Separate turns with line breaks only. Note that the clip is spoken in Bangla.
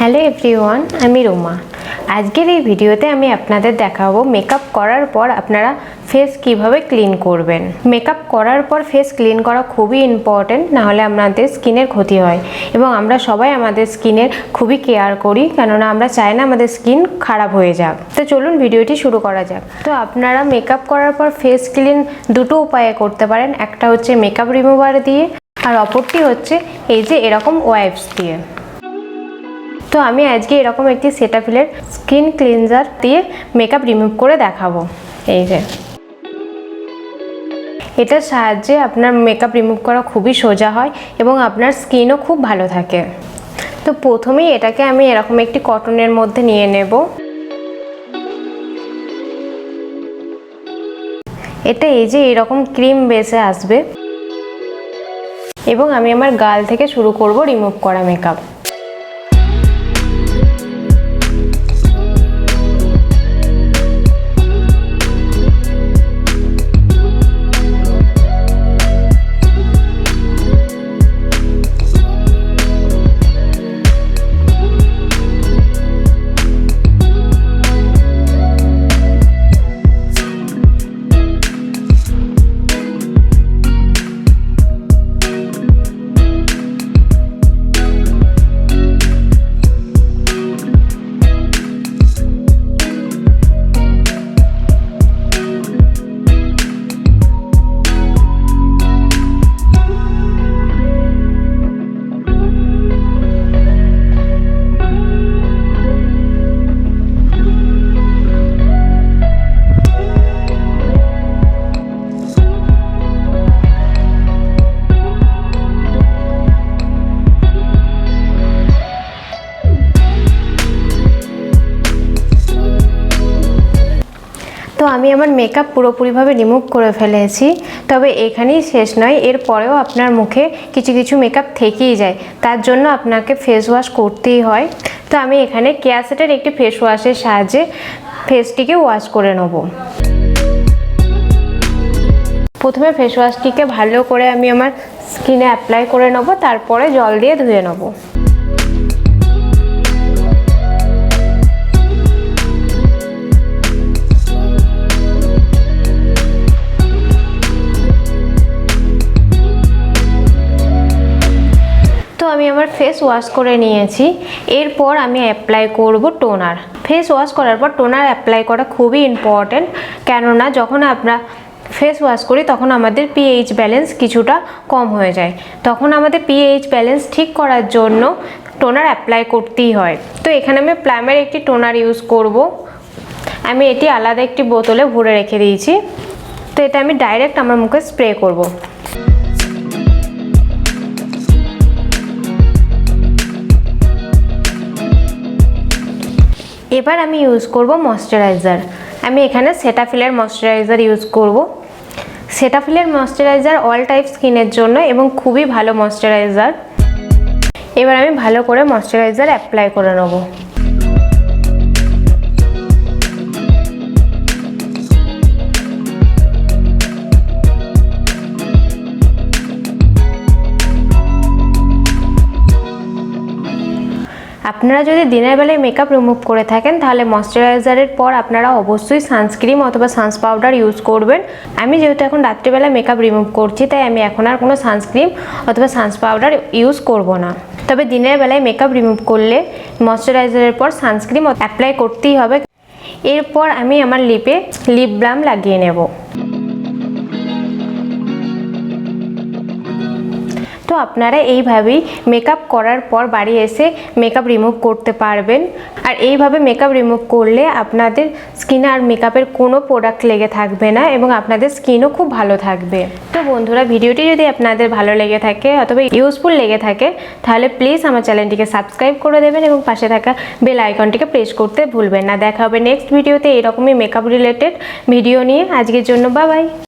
হ্যালো এভরিওয়ান, আমি রোমা। আজকের এই ভিডিওতে আমি আপনাদের দেখাবো মেকআপ করার পর আপনারা ফেস কিভাবে ক্লিন করবেন। মেকআপ করার পর ফেস ক্লিন করা খুবই ইম্পর্টেন্ট, নাহলে আমাদের স্কিনের ক্ষতি হয় এবং আমরা সবাই আমাদের স্কিনের খুবই কেয়ার করি, কেননা আমরা চাই না আমাদের স্কিন খারাপ হয়ে যাক। তো চলুন ভিডিওটি শুরু করা যাক। তো আপনারা মেকআপ করার পর ফেস ক্লিন দুটো উপায়ে করতে পারেন। একটা হচ্ছে মেকআপ রিমুভার দিয়ে, আর অপরটি হচ্ছে এই যে এরকম ওয়াইপস দিয়ে। তো আমি আজকে এরকম একটি সেটাফিলের স্কিন ক্লিনজার দিয়ে মেকআপ রিমুভ করে দেখাবো। এই যে এটার সাহায্যে আপনার মেকআপ রিমুভ করা খুবই সোজা হয় এবং আপনার স্কিনও খুব ভালো থাকে। তো প্রথমেই এটাকে আমি এরকম একটি কটনের মধ্যে নিয়ে নেব। এটা এই যে এরকম ক্রিম বেসে আসবে এবং আমি আমার গাল থেকে শুরু করব রিমুভ করা মেকআপ। তো আমি আমার মেকআপ পুরোপুরিভাবে রিমুভ করে ফেলেছি, তবে এখানেই শেষ নয়, এরপরেও আপনার মুখে কিছু কিছু মেকআপ থেকেই যায়, তার জন্য আপনাকে ফেস ওয়াশ করতেই হয়। তো আমি এখানে কেয়াসেটের একটি ফেস ওয়াশের সাহায্যে ফেসটিকে ওয়াশ করে নেব। প্রথমে ফেস ওয়াশটিকে ভালো করে আমি আমার স্কিনে অ্যাপ্লাই করে নেব, তারপরে জল দিয়ে ধুয়ে নেব। আমি আমার ফেস ওয়াশ করে নিয়েছি, এরপর আমি অ্যাপ্লাই করব টোনার। ফেস ওয়াশ করার পর টোনার অ্যাপ্লাই করা খুবই ইম্পর্টেন্ট, কেননা যখন আমরা ফেস ওয়াশ করি তখন আমাদের পিএইচ ব্যালেন্স কিছুটা কম হয়ে যায়। তখন আমাদের পিএইচ ব্যালেন্স ঠিক করার জন্য টোনার অ্যাপ্লাই করতেই হয়। তো এখানে আমি ব্লামের একটি টোনার ইউজ করব। আমি এটি আলাদা একটি বোতলে ভরে রেখে দিয়েছি। তো এটা আমি ডাইরেক্ট আমার মুখে স্প্রে করব। এবার আমি ইউজ করব ময়েশ্চারাইজার। আমি এখানে সেটাফিলের ময়েশ্চারাইজার ইউজ করব। সেটাফিলের ময়েশ্চারাইজার অল টাইপ স্কিনের জন্য এবং খুবই ভালো ময়েশ্চারাইজার। এবার আমি ভালো করে ময়েশ্চারাইজার অ্যাপ্লাই করে নেব। আপনারা যদি দিনের বেলায় মেকআপ রিমুভ করে থাকেন তাহলে ময়েশ্চারাইজারের পর আপনারা অবশ্যই সানস্ক্রিন অথবা সানস পাউডার ইউজ করবেন। আমি যেহেতু এখন রাত্রিবেলা মেকআপ রিমুভ করছি, তাই আমি এখন আর কোনো সানস্ক্রিন অথবা সানস পাউডার ইউজ করব না। তবে দিনের বেলায় মেকআপ রিমুভ করলে ময়েশ্চারাইজারের পর সানস্ক্রিন অ্যাপ্লাই করতেই হবে। এরপর আমি আমার লিপে লিপ ব্লাম লাগিয়ে নেব। তো আপনারা এইভাবেই মেকআপ করার পর বাড়ি এসে মেকআপ রিমুভ করতে পারবেন। আর এইভাবে মেকআপ রিমুভ করলে আপনাদের স্কিনে আর মেকআপের কোনো প্রোডাক্ট লেগে থাকবে না এবং আপনাদের স্কিনও খুব ভালো থাকবে। তো বন্ধুরা, ভিডিওটি যদি আপনাদের ভালো লেগে থাকে অথবা ইউজফুল লেগে থাকে তাহলে প্লিজ আমার চ্যানেলটিকে সাবস্ক্রাইব করে দেবেন এবং পাশে থাকা বেল আইকনটিকে প্রেস করতে ভুলবেন না। দেখা হবে নেক্সট ভিডিওতে এরকমই মেকআপ রিলেটেড ভিডিও নিয়ে। আজকের জন্য বাই বাই।